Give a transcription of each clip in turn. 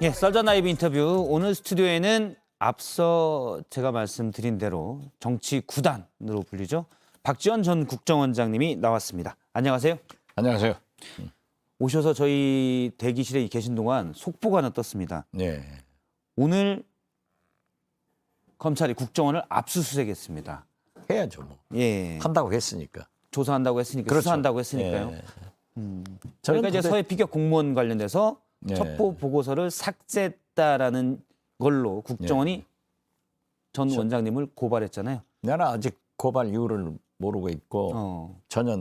예, 썰전 라이브 인터뷰. 오늘 스튜디오에는 앞서 제가 말씀드린 대로 정치 구단으로 불리죠. 박지원 전 국정원장님이 나왔습니다. 안녕하세요. 안녕하세요. 오셔서 저희 대기실에 계신 동안 속보가 하나 떴습니다. 네. 오늘 검찰이 국정원을 압수수색했습니다. 해야죠. 뭐. 예, 한다고 했으니까. 조사한다고 했으니까, 그렇죠. 수사한다고 했으니까요. 예. 그러니까 이제 근데- 서해 피격 공무원 관련돼서 네. 첩보 보고서를 삭제했다라는 걸로 국정원이 전 원장님을 고발했잖아요. 나는 아직 고발 이유를 모르고 있고 전혀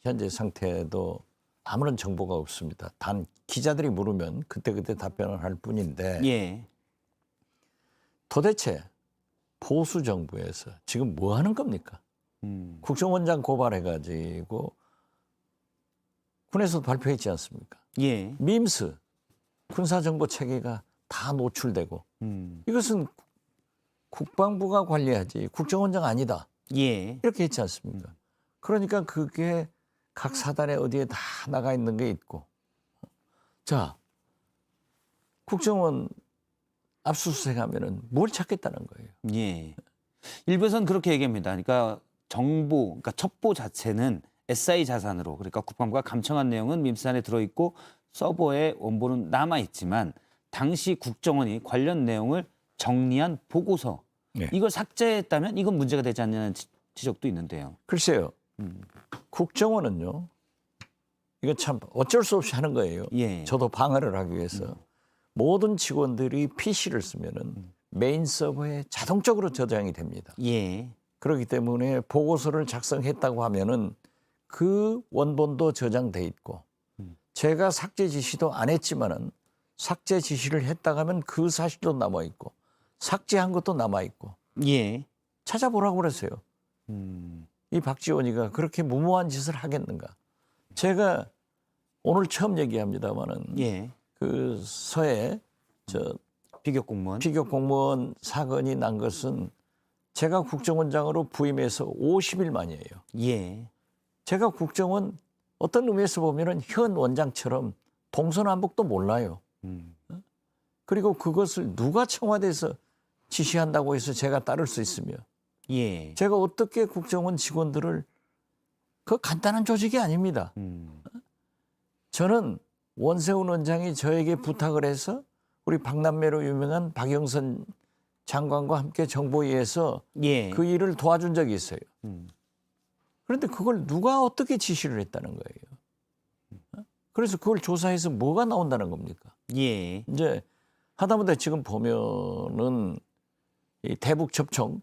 현재 상태도 아무런 정보가 없습니다. 단 기자들이 물으면 그때그때 답변을 할 뿐인데 예, 도대체 보수 정부에서 지금 뭐 하는 겁니까? 국정원장 고발해가지고 군에서도 발표했지 않습니까? 예, 밈스 군사정보 체계가 다 노출되고 이것은 국방부가 관리하지 국정원장 아니다 예, 이렇게 했지 않습니까? 그러니까 그게 각 사단에 어디에 다 나가 있는 게 있고 자 국정원 압수수색하면은 뭘 찾겠다는 거예요. 예. 일부에서는 그렇게 얘기합니다. 그러니까 정보, 그러니까 첩보 자체는 SI 자산으로, 그러니까 국방부가 감청한 내용은 밈스 안에 들어있고 서버에 원본은 남아있지만 당시 국정원이 관련 내용을 정리한 보고서, 네. 이걸 삭제했다면 이건 문제가 되지 않냐는 지적도 있는데요. 글쎄요. 국정원은요. 이거 참 어쩔 수 없이 하는 거예요. 예. 저도 방어를 하기 위해서 모든 직원들이 PC를 쓰면은 메인 서버에 자동적으로 저장이 됩니다. 예. 그렇기 때문에 보고서를 작성했다고 하면은 그 원본도 저장돼 있고 제가 삭제 지시도 안 했지만은 삭제 지시를 했다고 하면 그 사실도 남아 있고 삭제한 것도 남아 있고 예. 찾아보라고 그랬어요. 이 박지원이가 그렇게 무모한 짓을 하겠는가? 제가 오늘 처음 얘기합니다마는 예. 그 서해 저 피격 공무원. 피격 공무원 사건이 난 것은 제가 국정원장으로 부임해서 50일 만이에요. 예. 제가 국정원 어떤 의미에서 보면은 현 원장처럼 동서남북도 몰라요. 그리고 그것을 누가 청와대에서 지시한다고 해서 제가 따를 수 있으며 예. 제가 어떻게 국정원 직원들을 그 간단한 조직이 아닙니다. 저는 원세훈 원장이 저에게 부탁을 해서 우리 박남매로 유명한 박영선 장관과 함께 정보위에서 예. 그 일을 도와준 적이 있어요. 그런데 그걸 누가 어떻게 지시를 했다는 거예요. 그래서 그걸 조사해서 뭐가 나온다는 겁니까? 예. 이제 하다못해 지금 보면은 이 대북 접촉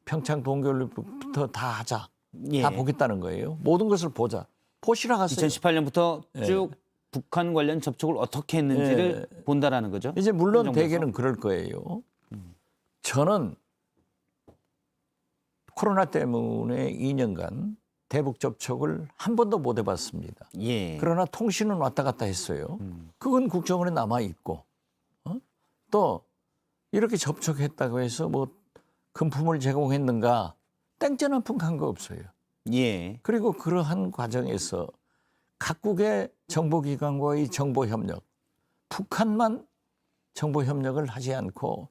평창 동계올림픽부터 다 하자. 예. 다 보겠다는 거예요. 모든 것을 보자. 보시라 갔어요. 2018년부터 쭉 북한 관련 접촉을 어떻게 했는지를 본다라는 거죠. 이제 물론 행정부에서. 대개는 그럴 거예요. 저는 코로나 때문에 2년간 대북 접촉을 한 번도 못 해봤습니다. 예. 그러나 통신은 왔다 갔다 했어요. 그건 국정원에 남아 있고 또 이렇게 접촉했다고 해서 뭐 금품을 제공했는가 땡전 한 푼 간 거 없어요. 예. 그리고 그러한 과정에서 각국의 정보기관과의 정보협력, 북한만 정보협력을 하지 않고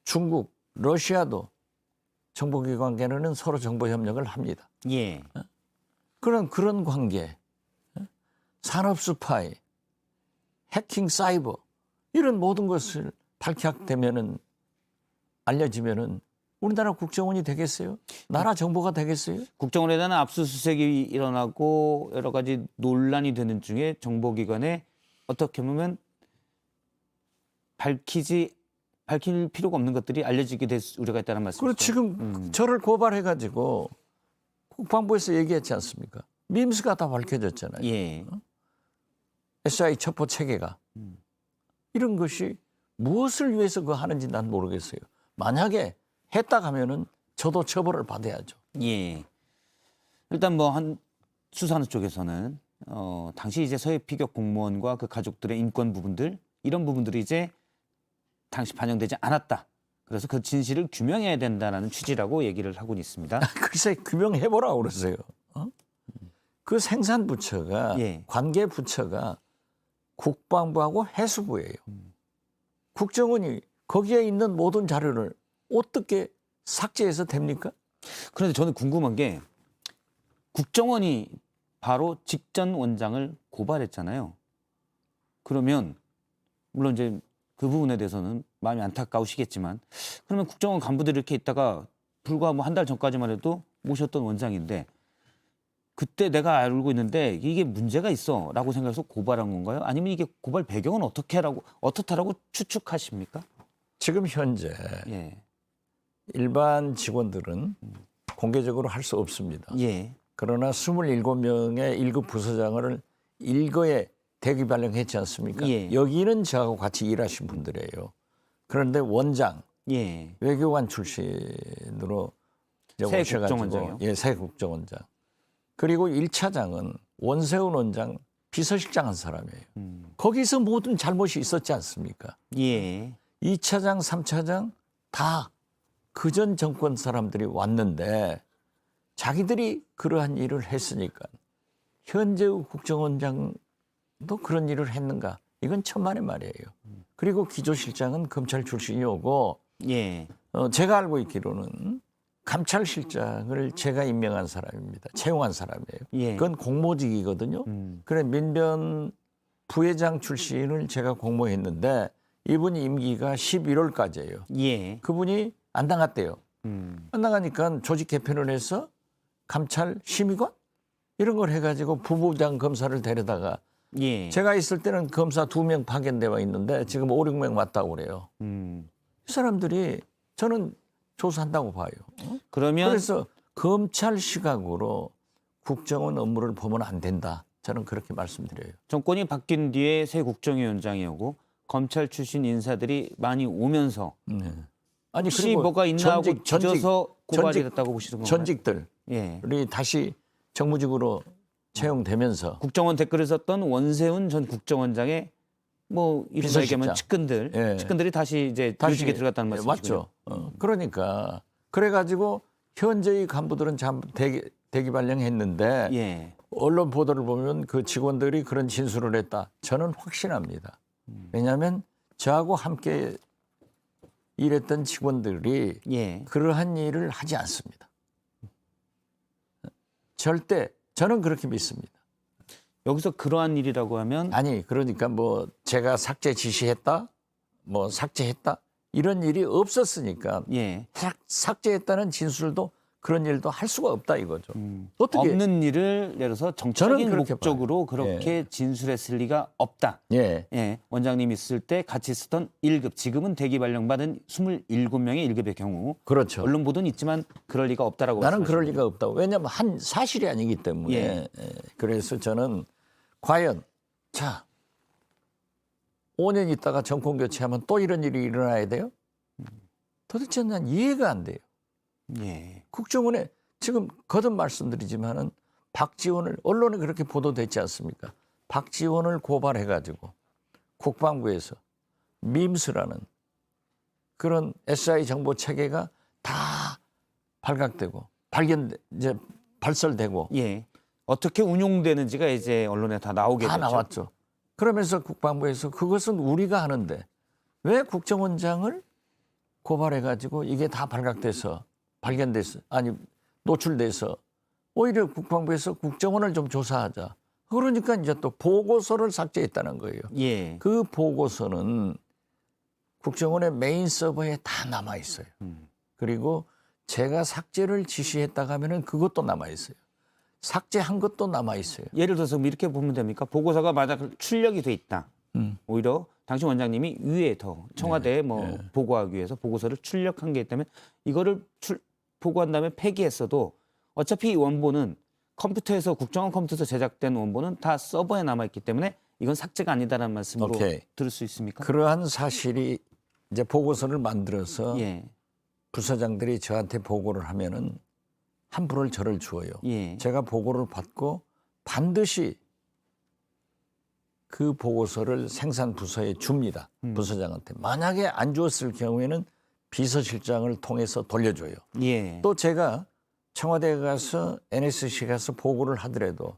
중국, 러시아도 정보기관계는 서로 정보협력을 합니다. 예. 그런 관계, 산업 스파이, 해킹 사이버 이런 모든 것을 발각되면은 알려지면은 우리나라 국정원이 되겠어요? 나라 정보가 되겠어요? 국정원에 대한 압수수색이 일어나고 여러 가지 논란이 되는 중에 정보기관에 어떻게 보면 밝힐 필요가 없는 것들이 알려지게 될 우려가 있다는 말씀이죠. 그리고 지금 저를 고발해가지고 국방부에서 얘기했지 않습니까? 밈스가 다 밝혀졌잖아요. 예. SI 첩보 체계가 이런 것이 무엇을 위해서 그거 하는지 난 모르겠어요. 만약에 했다 하면은 저도 처벌을 받아야죠. 예. 일단 뭐 한 수사하는 쪽에서는 당시 이제 서해 피격 공무원과 그 가족들의 인권 부분들 이런 부분들이 이제 당시 반영되지 않았다. 그래서 그 진실을 규명해야 된다는 취지라고 얘기를 하고 있습니다. 글쎄 규명해보라고 그랬어요. 그 생산 부처가 예. 관계 부처가 국방부하고 해수부예요. 국정원이 거기에 있는 모든 자료를 어떻게 삭제해서 됩니까? 그런데 저는 궁금한 게 국정원이 바로 직전 원장을 고발했잖아요. 그러면 물론 이제 그 부분에 대해서는 마음이 안타까우시겠지만 그러면 국정원 간부들이 이렇게 있다가 불과 뭐 한 달 전까지만 해도 모셨던 원장인데 그때 내가 알고 있는데 이게 문제가 있어라고 생각해서 고발한 건가요? 아니면 이게 고발 배경은 어떻다라고 추측하십니까? 지금 현재 예. 일반 직원들은 공개적으로 할 수 없습니다. 예. 그러나 27명의 1급 부서장을 일거에 대기 발령했지 않습니까? 예. 여기는 저하고 같이 일하신 분들이에요. 그런데 원장, 예. 외교관 출신으로 이제 새 오셔가지고, 국정원장이요? 예, 새 국정원장. 그리고 1차장은 원세훈 원장 비서실장 한 사람이에요. 거기서 모든 잘못이 있었지 않습니까? 예. 2차장, 3차장 다 그전 정권 사람들이 왔는데 자기들이 그러한 일을 했으니까 현재의 국정원장도 그런 일을 했는가? 이건 천만의 말이에요. 그리고 기조실장은 검찰 출신이 오고 예. 제가 알고 있기로는 감찰실장을 제가 임명한 사람입니다. 채용한 사람이에요. 예. 그건 공모직이거든요. 그래 민변 부회장 출신을 제가 공모했는데 이분 임기가 11월까지예요. 예. 그분이 안 나갔대요. 안 나가니까 조직 개편을 해서 감찰 심의관 이런 걸 해가지고 부부장 검사를 데려다가 예. 제가 있을 때는 검사 2명 파견되어 있는데 지금 5, 6명 왔다고 그래요. 이 사람들이 저는 조사한다고 봐요. 그러면 그래서 검찰 시각으로 국정원 업무를 보면 안 된다. 저는 그렇게 말씀드려요. 정권이 바뀐 뒤에 새 국정위원장이 오고 검찰 출신 인사들이 많이 오면서 네. 아니 혹시 그리고 뭐가 있나 하고 뒤져서 고발이 됐다고 보시는 건가요? 전직들이 예. 다시 정무직으로 채용되면서 국정원 댓글을 썼던 원세훈 전 국정원장의 뭐 이른바 얘기하면 비서실장. 예. 측근들이 다시 이제 요직에 들어갔다는 말씀이시죠? 맞죠. 그러니까 그래가지고 현재의 간부들은 참 대기 발령했는데 예. 언론 보도를 보면 그 직원들이 그런 진술을 했다. 저는 확신합니다. 왜냐하면 저하고 함께 일했던 직원들이 예. 그러한 일을 하지 않습니다. 절대 저는 그렇게 믿습니다. 여기서 그러한 일이라고 하면 아니 그러니까 뭐 제가 삭제 지시했다, 뭐 삭제했다 이런 일이 없었으니까 예. 삭제했다는 진술도 그런 일도 할 수가 없다 이거죠. 어떻게 없는 일을 예를 들어서 정치적인 그렇게 목적으로 봐요. 그렇게 진술했을 리가 없다. 예. 예, 원장님 있을 때 같이 쓰던 1급, 지금은 대기 발령받은 27명의 1급의 경우 그렇죠. 언론 보도는 있지만 그럴 리가 없다라고 나는 그럴 말씀하시는 리가 없다고. 왜냐하면 한 사실이 아니기 때문에. 예. 그래서 저는 과연 자 5년 있다가 정권 교체하면 또 이런 일이 일어나야 돼요? 도대체 난 이해가 안 돼요. 예. 국정원에 지금 거듭 말씀드리지만은 박지원을 언론에 그렇게 보도됐지 않습니까? 박지원을 고발해가지고 국방부에서 밈스라는 그런 SI 정보 체계가 다 발각되고 이제 발설되고 예. 어떻게 운용되는지가 이제 언론에 다 나오게 다 됐죠. 나왔죠. 그러면서 국방부에서 그것은 우리가 하는데 왜 국정원장을 고발해가지고 이게 다 발각돼서 발견돼서 아니 노출돼서 오히려 국방부에서 국정원을 좀 조사하자. 그러니까 이제 또 보고서를 삭제했다는 거예요. 예. 그 보고서는 국정원의 메인 서버에 다 남아 있어요. 그리고 제가 삭제를 지시했다가 하면은 그것도 남아 있어요. 삭제한 것도 남아 있어요. 예를 들어서 뭐 이렇게 보면 됩니까? 보고서가 만약 출력이 돼 있다. 오히려 당시 원장님이 위에 더 청와대에 뭐 보고하기 위해서 보고서를 출력한 게 있다면 이거를 보고한 다음에 폐기했어도 어차피 이 원본은 컴퓨터에서 국정원 컴퓨터에서 제작된 원본은 다 서버에 남아 있기 때문에 이건 삭제가 아니다라는 말씀으로 오케이. 들을 수 있습니까? 그러한 사실이 이제 보고서를 만들어서 예. 부서장들이 저한테 보고를 하면은 한 분을 저를 주어요. 예. 제가 보고를 받고 반드시 그 보고서를 생산 부서에 줍니다. 부서장한테. 만약에 안 주었을 경우에는 비서실장을 통해서 돌려줘요. 예. 또 제가 청와대에 가서 NSC 가서 보고를 하더라도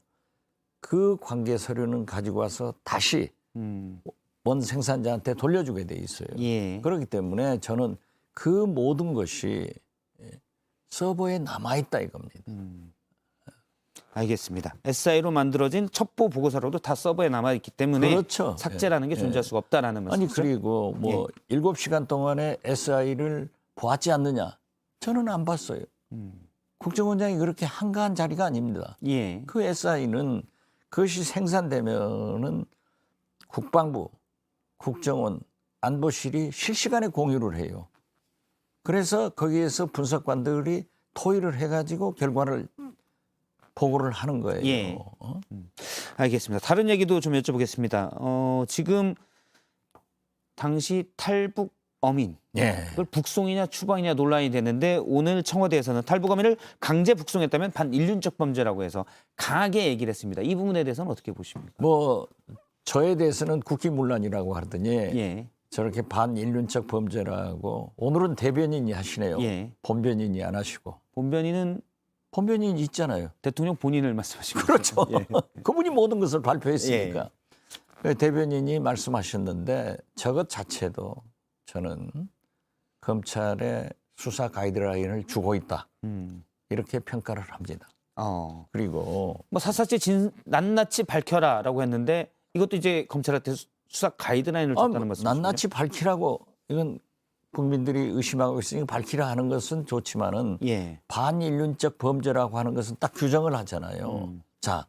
그 관계 서류는 가지고 와서 다시 원 생산자한테 돌려주게 돼 있어요. 예. 그렇기 때문에 저는 그 모든 것이 서버에 남아있다 이겁니다. 알겠습니다. SI로 만들어진 첩보 보고서로도 다 서버에 남아 있기 때문에 그렇죠. 삭제라는 게 존재할 수가 없다라는 아니 말씀이죠. 그리고 뭐 7시간 동안에 SI를 보았지 않느냐? 저는 안 봤어요. 국정원장이 그렇게 한가한 자리가 아닙니다. 예. 그 SI는 그것이 생산되면은 국방부, 국정원, 안보실이 실시간에 공유를 해요. 그래서 거기에서 분석관들이 토의를 해가지고 결과를 보고를 하는 거예요. 예. 알겠습니다. 다른 얘기도 좀 여쭤보겠습니다. 지금 당시 탈북 어민 예. 그걸 북송이냐 추방이냐 논란이 됐는데 오늘 청와대에서는 탈북 어민을 강제 북송했다면 반인륜적 범죄라고 해서 강하게 얘기를 했습니다. 이 부분에 대해서는 어떻게 보십니까? 뭐 저에 대해서는 국기문란이라고 하더니 예. 저렇게 반인륜적 범죄라고 오늘은 대변인이 하시네요. 예. 본변인이 안 하시고. 본변인은 본변인 있잖아요. 대통령 본인을 말씀하시고 그렇죠. 예. 그분이 모든 것을 발표했으니까. 대변인이 말씀하셨는데 저것 자체도 저는 검찰의 수사 가이드라인을 주고 있다. 이렇게 평가를 합니다. 그리고 뭐 샅샅이 낱낱이 밝혀라라고 했는데 이것도 이제 검찰한테 수사 가이드라인을 줬다는 말씀이시죠? 낱낱이 밝히라고 이건 국민들이 의심하고 있으니까 밝히라 하는 것은 좋지만은 예. 반인륜적 범죄라고 하는 것은 딱 규정을 하잖아요. 자,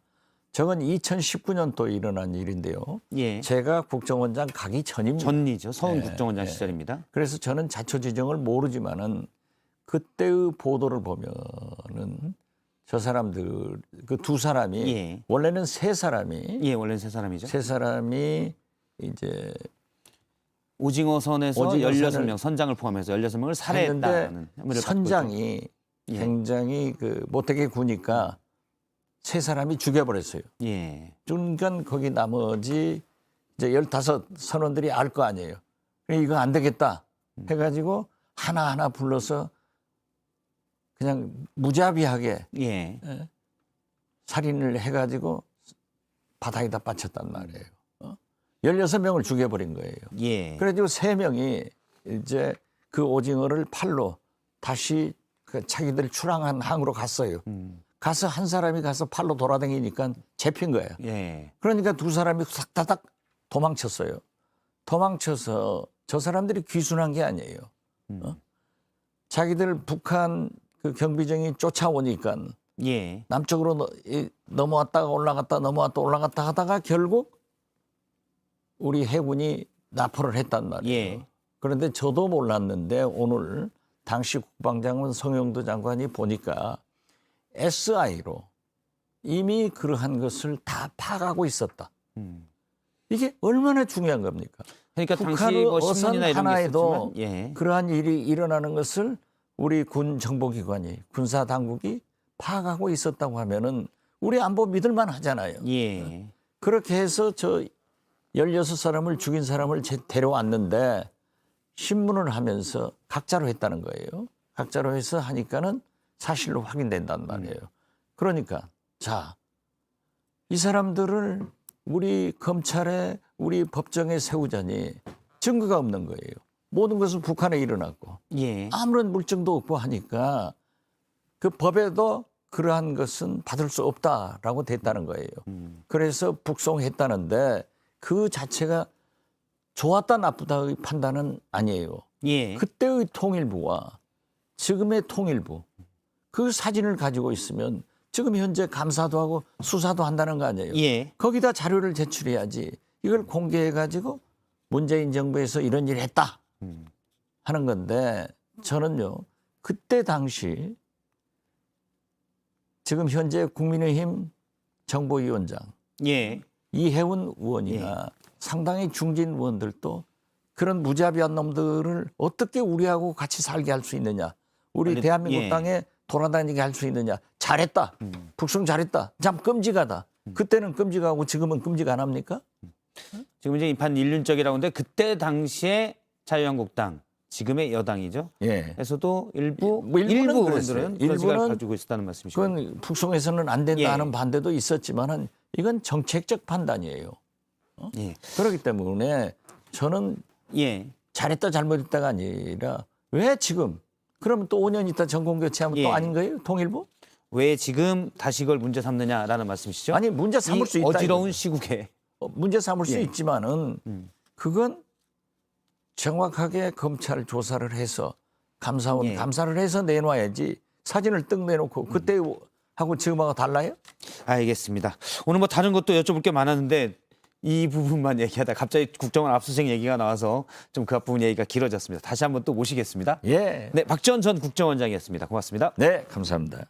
저건 2019년도에 일어난 일인데요. 예. 제가 국정원장 가기 전입니다. 전이죠. 서훈 예, 국정원장 예. 시절입니다. 그래서 저는 자초지종을 모르지만은 그때의 보도를 보면은 저 사람들 그 두 사람이 예. 원래는 세 사람이 예, 원래는 세 사람이죠. 세 사람이 이제 오징어 선에서 오징어 선을 16명 선장을 포함해서 16명을 살해했다는 했는데 혐의를 받고 선장이 예. 굉장히 그 못되게 구니까 세 사람이 죽여버렸어요. 있죠. 예. 그러니까 거기 나머지 이제 15 선원들이 알 거 아니에요. 이거 안 되겠다 해가지고 하나하나 불러서 그냥 무자비하게 예. 살인을 해가지고 바닥에다 빠쳤단 말이에요. 16명을 죽여버린 거예요. 예. 그래가지고 3명이 이제 그 오징어를 팔로 다시 그 자기들 출항한 항으로 갔어요. 가서 한 사람이 가서 팔로 돌아다니니까 잡힌 거예요. 예. 그러니까 두 사람이 싹다닥 도망쳤어요. 도망쳐서 저 사람들이 귀순한 게 아니에요. 자기들 북한 그 경비정이 쫓아오니까 예. 남쪽으로 넘어왔다가 올라갔다 넘어왔다 올라갔다 하다가 결국 우리 해군이 납포를 했단 말이에요. 예. 그런데 저도 몰랐는데 오늘 당시 국방장관 성영도 장관이 보니까 SI로 이미 그러한 것을 다 파악하고 있었다. 이게 얼마나 중요한 겁니까? 그러니까 당시 북한의 뭐 어선 신문이나 이런 게 하나에도 있었지만 예. 그러한 일이 일어나는 것을 우리 군 정보기관이 군사 당국이 파악하고 있었다고 하면은 우리 안보 믿을만 하잖아요. 예. 그렇게 해서 저 16사람을 죽인 사람을 데려왔는데 신문을 하면서 각자로 했다는 거예요. 각자로 해서 하니까는 사실로 확인된단 말이에요. 그러니까 자, 이 사람들을 우리 검찰에 우리 법정에 세우자니 증거가 없는 거예요. 모든 것은 북한에 일어났고 예. 아무런 물증도 없고 하니까 그 법에도 그러한 것은 받을 수 없다라고 됐다는 거예요. 그래서 북송했다는데 그 자체가 좋았다 나쁘다의 판단은 아니에요. 예. 그때의 통일부와 지금의 통일부 그 사진을 가지고 있으면 지금 현재 감사도 하고 수사도 한다는 거 아니에요. 예. 거기다 자료를 제출해야지 이걸 공개해가지고 문재인 정부에서 이런 일을 했다 하는 건데 저는요 그때 당시 지금 현재 국민의힘 정보위원장 예. 이해운 의원이나 상당히 중진 의원들도 그런 무자비한 놈들을 어떻게 우리하고 같이 살게 할 수 있느냐. 우리 대한민국 예. 땅에 돌아다니게 할 수 있느냐. 잘했다. 북송 잘했다. 참 끔찍하다. 그때는 끔찍하고 지금은 끔찍 안 합니까? 지금 이제 반인륜적이라고 하는데 그때 당시에 자유한국당 지금의 여당이죠. 예. 에서도 일부 뭐 일부는 일부 그랬어요. 의원들은 그런 생각을 일부는 가지고 있었다는 말씀이시죠. 그건 북송해서는 안 된다 예. 하는 반대도 있었지만은 이건 정책적 판단이에요. 예. 그렇기 때문에 저는 예. 잘했다 잘못했다가 아니라 왜 지금 그러면 또 5년 있다 정권 교체하면 예. 또 아닌 거예요? 통일부? 왜 지금 다시 이걸 문제 삼느냐라는 말씀이시죠? 아니 문제 삼을 이 수 있다. 어지러운 이거죠. 시국에. 문제 삼을 수 예. 있지만은 그건 정확하게 검찰 조사를 해서 감사원 예. 감사를 해서 내놔야지 사진을 뜩 내놓고 그때 하고 지금하고 달라요? 알겠습니다. 오늘 뭐 다른 것도 여쭤볼 게 많았는데 이 부분만 얘기하다 갑자기 국정원 압수수색 얘기가 나와서 좀 그 앞부분 얘기가 길어졌습니다. 다시 한번 또 모시겠습니다. 예. 네, 박지원 전 국정원장이었습니다. 고맙습니다. 네, 감사합니다.